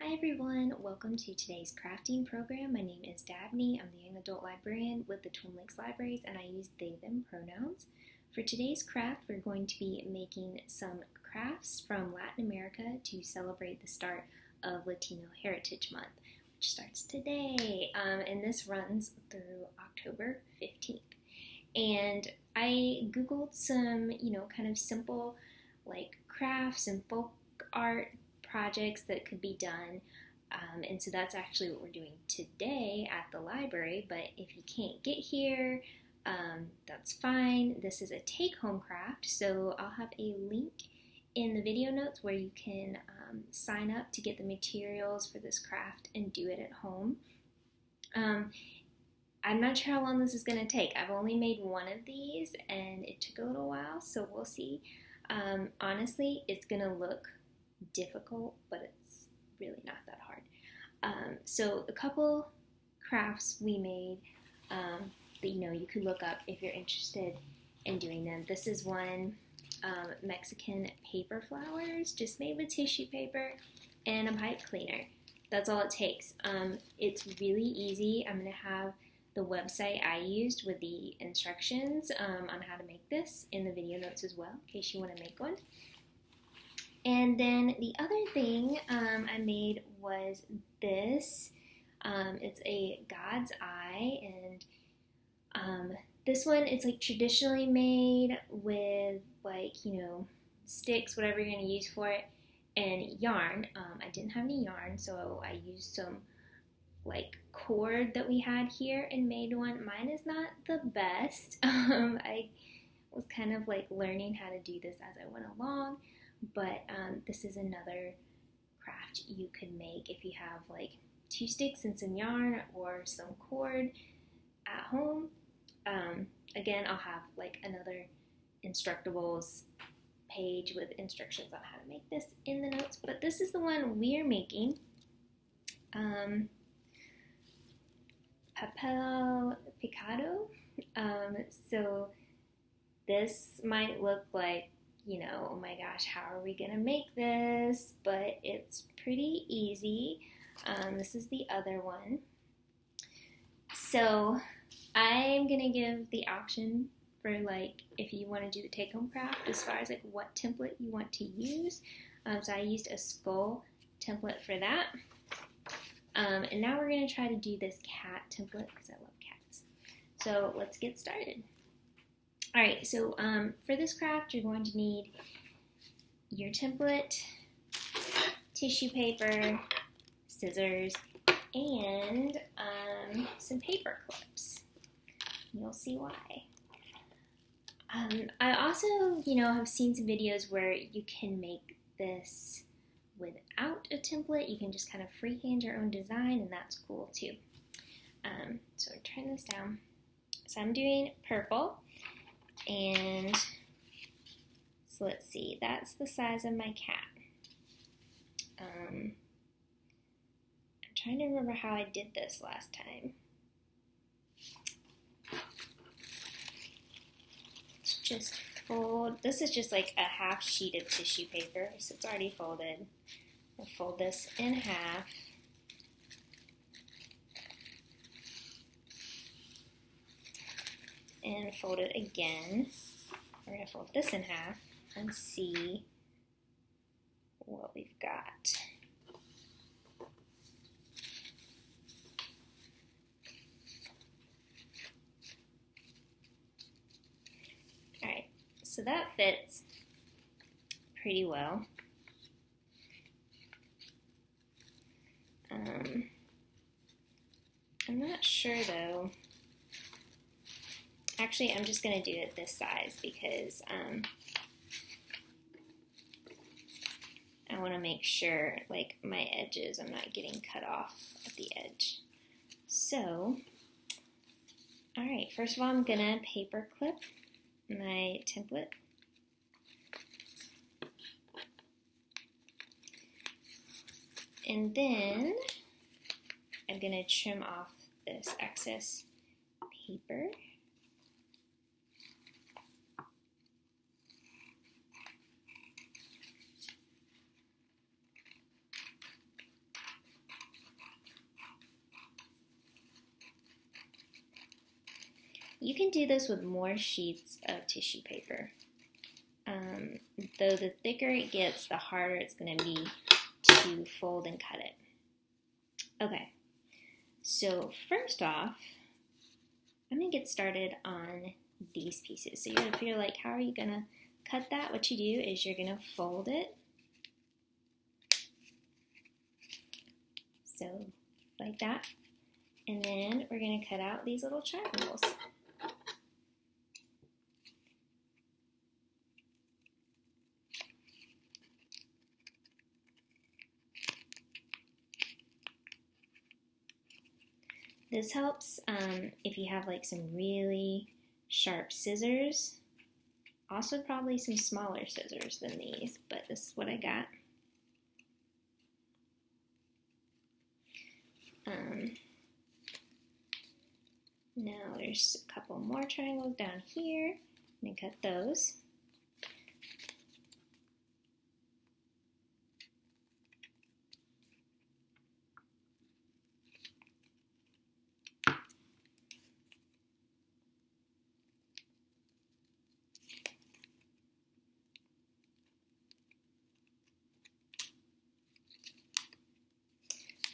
Hi everyone, welcome to today's crafting program. My name is Dabney. I'm the young adult librarian with the Twin Lakes Libraries and I use they, them pronouns. For today's craft, we're going to be making some crafts from Latin America to celebrate the start of Latino Heritage Month, which starts today, and this runs through October 15th. And I Googled some, kind of simple like crafts and folk art projects that could be done, and so that's actually what we're doing today at the library. But if you can't get here, that's fine. This is a take-home craft, so I'll have a link in the video notes where you can sign up to get the materials for this craft and do it at home. I'm not sure how long this is going to take. I've only made one of these and it took a little while, so we'll see. Honestly, it's going to look difficult, but it's really not that hard. So a couple crafts we made that you could look up if you're interested in doing them. This is one, Mexican paper flowers, just made with tissue paper and a pipe cleaner. That's all it takes. It's really easy. I'm going to have the website I used with the instructions on how to make this in the video notes as well, in case you want to make one. And then the other thing I made was this. It's a God's eye, and this one it's like traditionally made with sticks, whatever you're going to use for it, and yarn. I didn't have any yarn, so I used some cord that we had here and made one. Mine is not the best. I was kind of learning how to do this as I went along. But this is another craft you could make if you have 2 sticks and some yarn or some cord at home. Again, I'll have another Instructables page with instructions on how to make this in the notes. But this is the one we're making. Papel Picado. So this might look like, oh my gosh, how are we gonna make this? But it's pretty easy. This is the other one. So I'm gonna give the option for if you want to do the take-home craft as far as what template you want to use. So I used a skull template for that. And now we're gonna try to do this cat template because I love cats. So let's get started. Alright, so for this craft, you're going to need your template, tissue paper, scissors, and some paper clips. You'll see why. I also, have seen some videos where you can make this without a template. You can just kind of freehand your own design, and that's cool too. So turn this down. So I'm doing purple. And so let's see, that's the size of my cat. I'm trying to remember how I did this last time. Let's just fold, this is just a half sheet of tissue paper, so it's already folded. I'll fold this in half. And fold it again. We're going to fold this in half and see what we've got. Alright, so that fits pretty well. I'm not sure though. Actually, I'm just going to do it this size because I want to make sure, my edges, I'm not getting cut off at the edge. So, alright, first of all, I'm going to paper clip my template. And then I'm going to trim off this excess paper. You can do this with more sheets of tissue paper. Though the thicker it gets, the harder it's going to be to fold and cut it. Okay, so first off, I'm going to get started on these pieces. So you're going to figure, like, how are you going to cut that? What you do is you're going to fold it. So, like that. And then we're going to cut out these little triangles. This helps if you have like some really sharp scissors. Also probably some smaller scissors than these, but this is what I got. Now there's a couple more triangles down here. I'm going to cut those.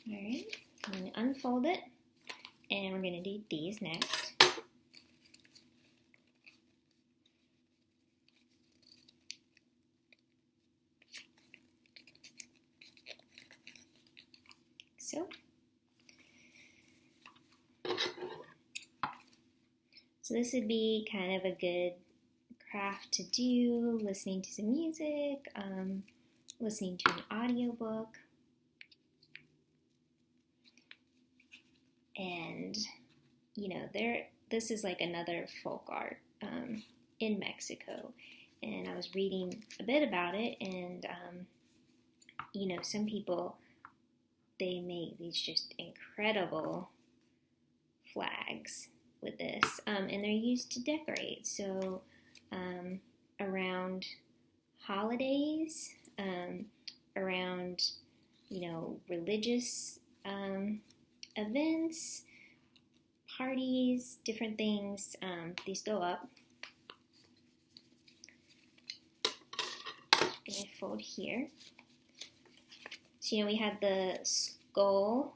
Alright, I'm going to unfold it, and we're going to do these next. So this would be kind of a good craft to do, listening to some music, listening to an audiobook. And, you know, this is like another folk art in Mexico. And I was reading a bit about it, and, you know, some people, they make these just incredible flags with this, and they're used to decorate. So around holidays, around, you know, religious events, parties, different things, these go up. I'm going to fold here. So, you know, we had the skull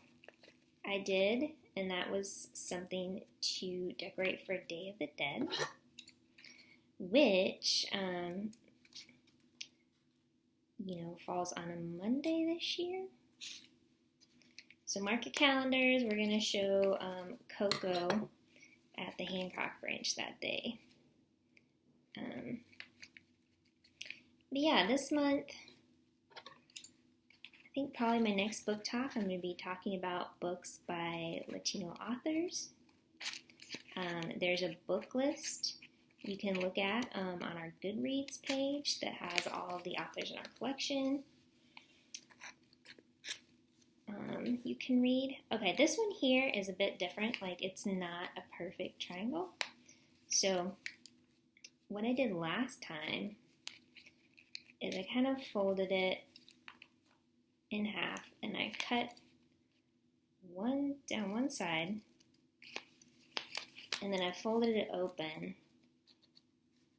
I did, and that was something to decorate for Day of the Dead, which, you know, falls on a Monday this year. So mark your calendars. We're going to show Coco at the Hancock branch that day. But yeah, this month, I think probably my next book talk, I'm going to be talking about books by Latino authors. There's a book list you can look at on our Goodreads page that has all of the authors in our collection. You can read. Okay, this one here is a bit different. Like, it's not a perfect triangle. So what I did last time is I kind of folded it in half, and I cut one down one side, and then I folded it open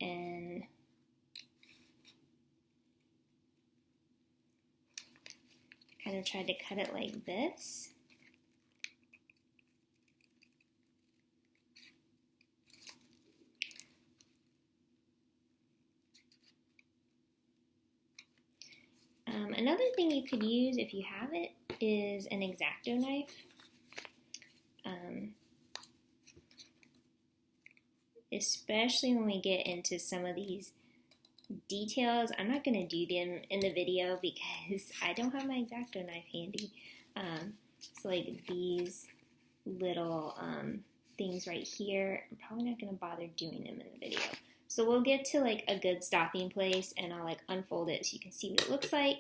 and kind of tried to cut it like this. Another thing you could use if you have it is an X-Acto knife. Especially when we get into some of these details. I'm not going to do them in the video because I don't have my X-Acto knife handy. So like these little things right here, I'm probably not going to bother doing them in the video. So we'll get to like a good stopping place, and I'll like unfold it so you can see what it looks like.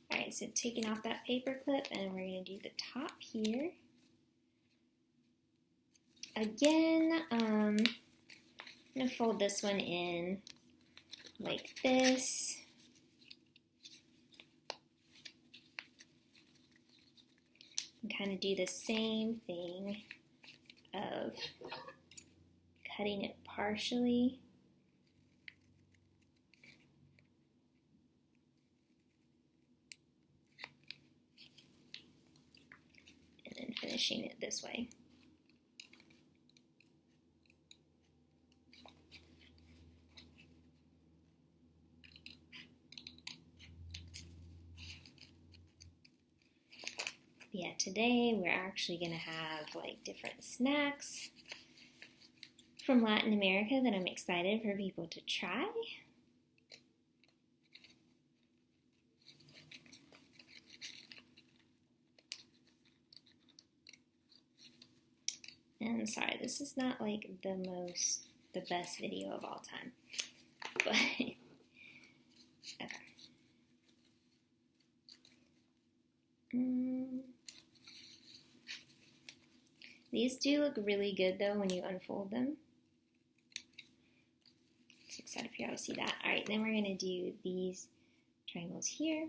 Alright, so taking off that paper clip, and we're going to do the top here. Again, I'm going to fold this one in like this. And kind of do the same thing of cutting it partially. And then finishing it this way. Yeah, today we're actually going to have like different snacks from Latin America that I'm excited for people to try. And sorry, this is not like the best video of all time, but okay. These do look really good though when you unfold them. So excited for y'all to see that. All right, then we're gonna do these triangles here.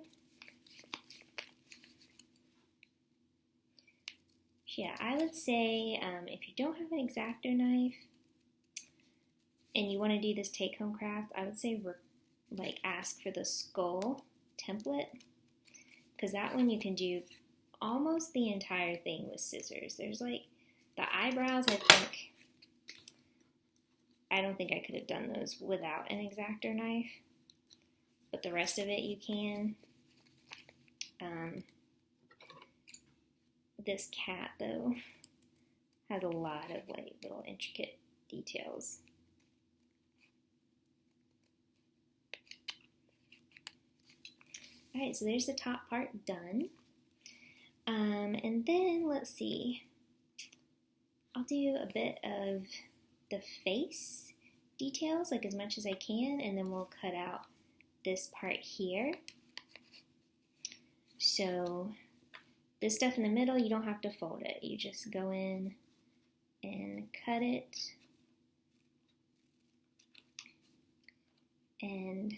Yeah, I would say if you don't have an X-Acto knife and you want to do this take-home craft, I would say like ask for the skull template, because that one you can do almost the entire thing with scissors. There's like the eyebrows, I don't think I could have done those without an X-Acto knife, but the rest of it you can. This cat though has a lot of like little intricate details. Alright, so there's the top part done. And then let's see, I'll do a bit of the face details, like as much as I can, and then we'll cut out this part here. So this stuff in the middle, you don't have to fold it. You just go in and cut it. And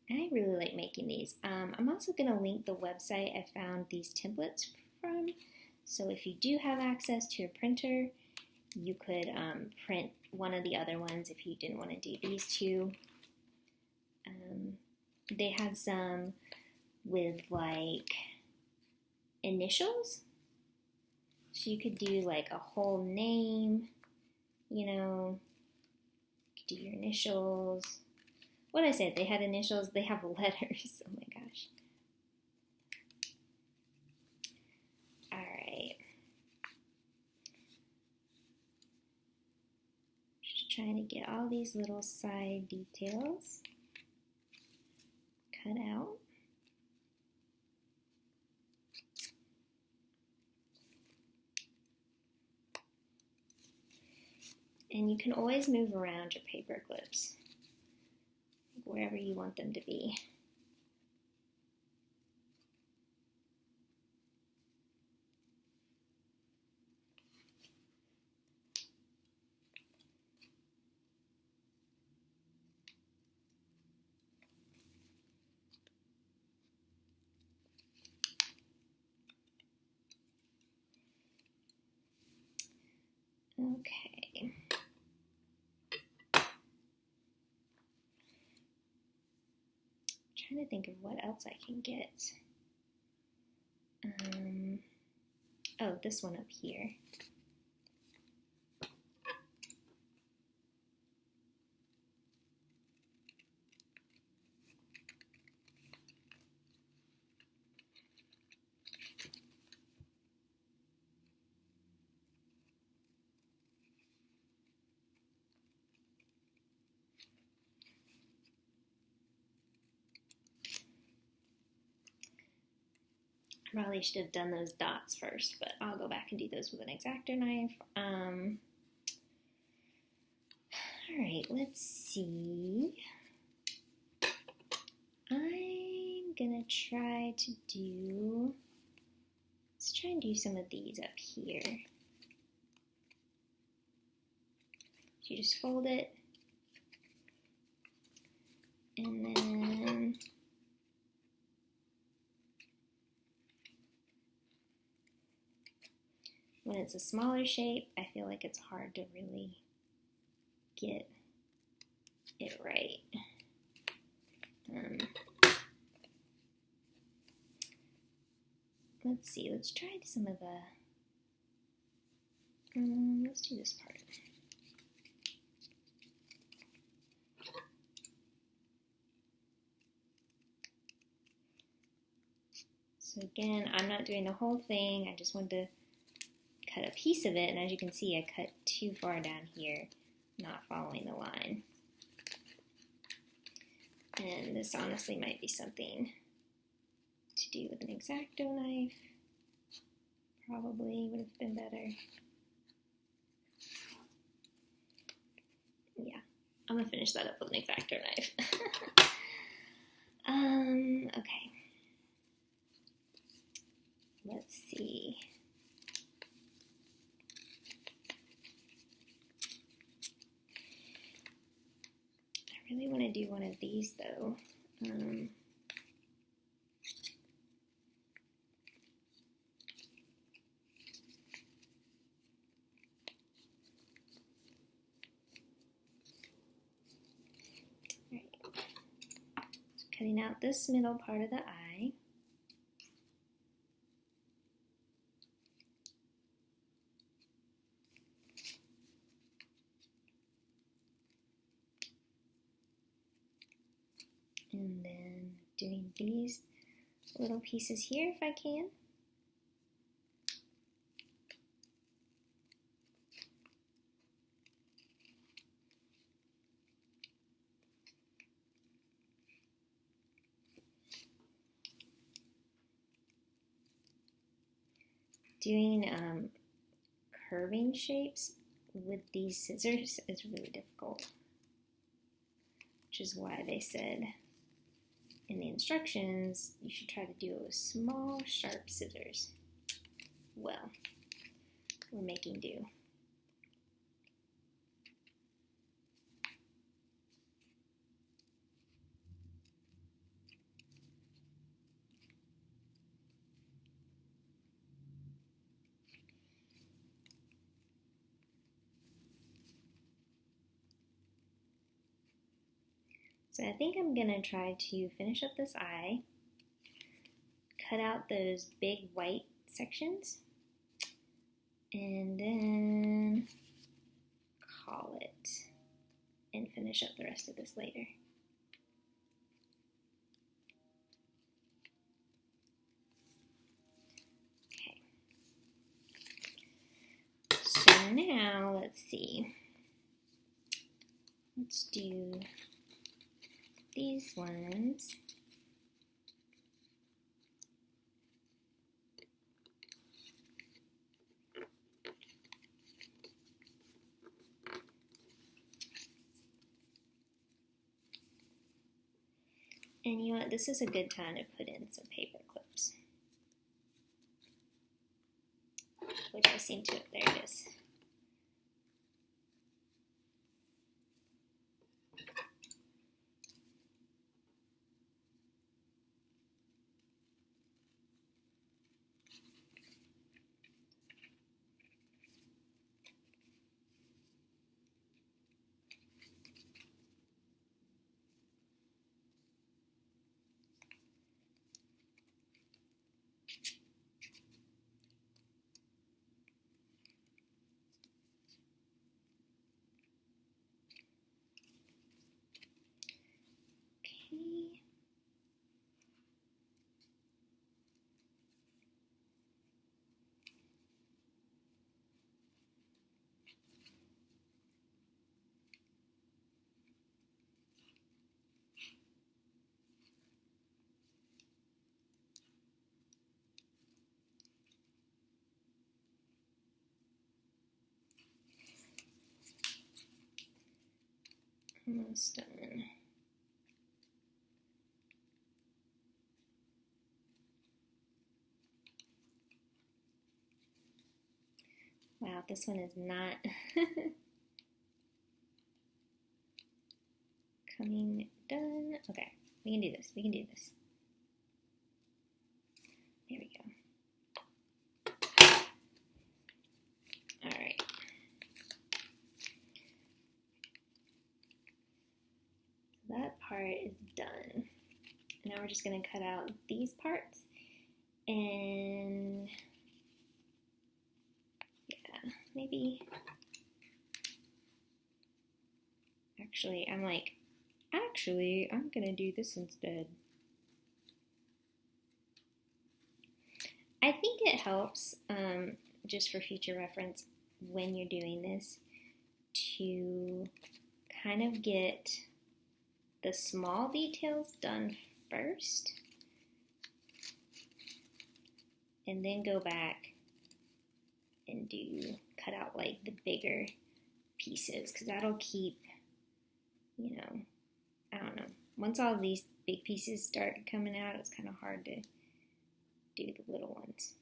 I really like making these. I'm also going to link the website I found these templates from. So if you do have access to a printer, you could print one of the other ones if you didn't want to do these two. They had some with like initials. So you could do like a whole name, you know, you could do your initials. What I said, they had initials, they have letters. Oh my gosh. Alright. Just trying to get all these little side details cut out. And you can always move around your paper clips wherever you want them to be. Okay. Trying to think of what else I can get. Oh, this one up here. Probably should have done those dots first, but I'll go back and do those with an X-Acto knife. Alright, let's see. I'm gonna try to do, let's try and do some of these up here. You just fold it, and then when it's a smaller shape, I feel like it's hard to really get it right. Let's see, let's try some of the, let's do this part. So again, I'm not doing the whole thing, I just wanted to cut a piece of it, and as you can see, I cut too far down here, not following the line. And this honestly might be something to do with an X-Acto knife. Probably would have been better. Yeah, I'm gonna finish that up with an X-Acto knife. Okay. Let's see. I really want to do one of these though. Right. So cutting out this middle part of the eye. And then doing these little pieces here if I can. Doing curving shapes with these scissors is really difficult, which is why they said in the instructions you should try to do it with small, sharp scissors. Well, we're making do. So I think I'm gonna try to finish up this eye, cut out those big white sections, and then call it and finish up the rest of this later. Okay. So now let's see. Let's do these ones. And you know what, this is a good time to put in some paper clips, which I seem to have, there it is. Okay. Almost done. Wow, this one is not coming done. Okay, we can do this. We can do this. There we go. All right. That part is done. Now we're just going to cut out these parts. And yeah, maybe. Actually, I'm going to do this instead. I think it helps, just for future reference, when you're doing this, to kind of get the small details done first, and then go back and cut out like the bigger pieces, because that'll keep, I don't know. Once all these big pieces start coming out, it's kind of hard to do the little ones.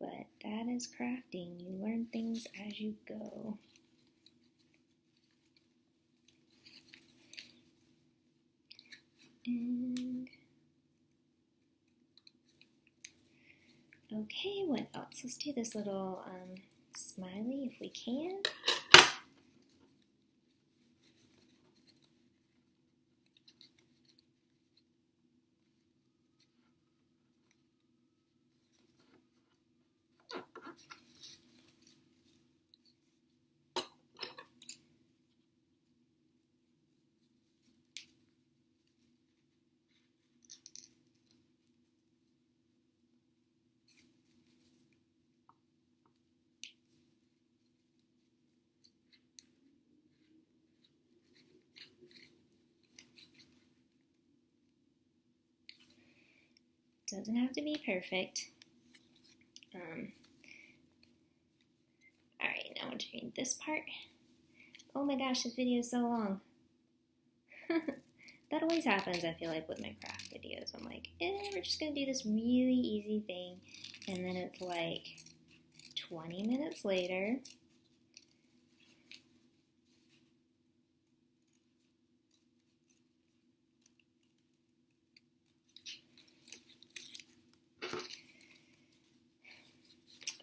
But that is crafting. You learn things as you go. And okay, what else? Let's do this little smiley if we can. Doesn't have to be perfect. Alright, now we're doing this part. Oh my gosh, this video is so long. That always happens, I feel like, with my craft videos. I'm like, we're just going to do this really easy thing. And then it's like 20 minutes later.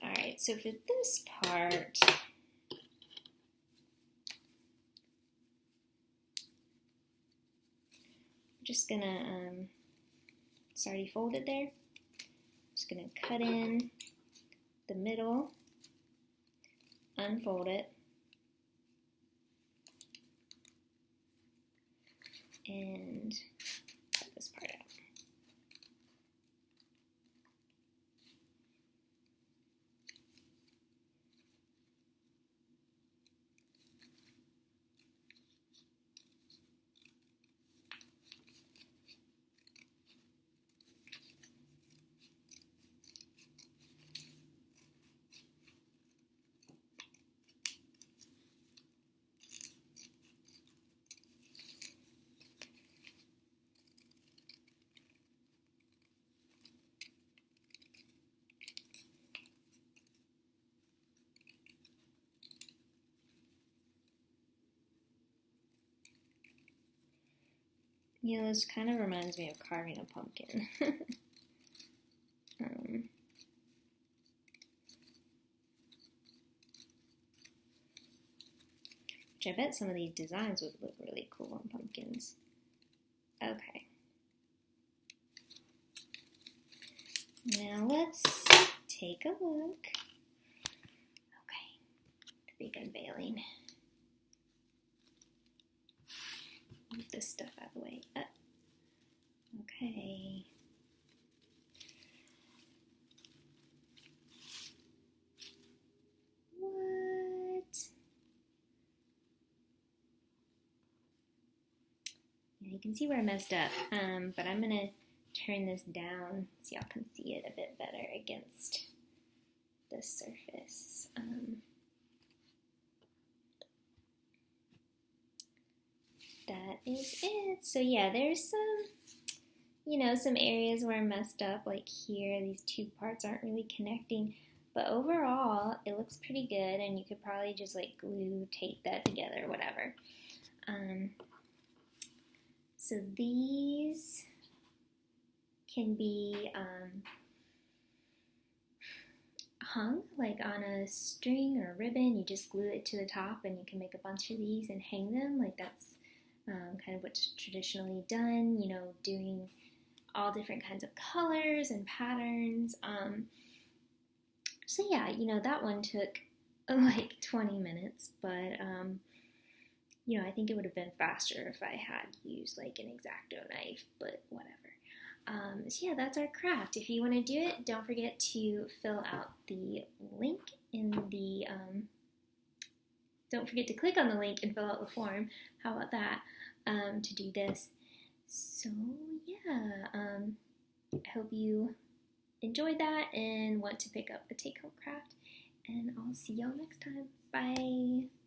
Alright, so for this part, I'm just gonna, it's already folded there. Just gonna cut in the middle, unfold it, and cut this part out. You know, this kind of reminds me of carving a pumpkin. Which I bet some of these designs would look really cool on pumpkins. Okay. Now let's take a look. Okay, the big unveiling. Move this stuff out of the way. Okay. What? Yeah, you can see where I messed up, but I'm gonna turn this down so y'all can see it a bit better against the surface. That is it. So yeah, there's some, some areas where I messed up, like here, these two parts aren't really connecting, But overall, it looks pretty good, and you could probably just like glue, tape that together, whatever. So these can be hung like on a string or a ribbon. You just glue it to the top, and you can make a bunch of these and hang them. Like that's kind of what's traditionally done, you know, doing all different kinds of colors and patterns. So yeah, you know, that one took like 20 minutes, but you know, I think it would have been faster if I had used like an X-Acto knife, but whatever. So yeah, that's our craft. If you want to do it, don't forget to fill out the link in the, don't forget to click on the link and fill out the form. How about that, to do this. So yeah, I hope you enjoyed that and want to pick up a take-home craft, and I'll see y'all next time. Bye!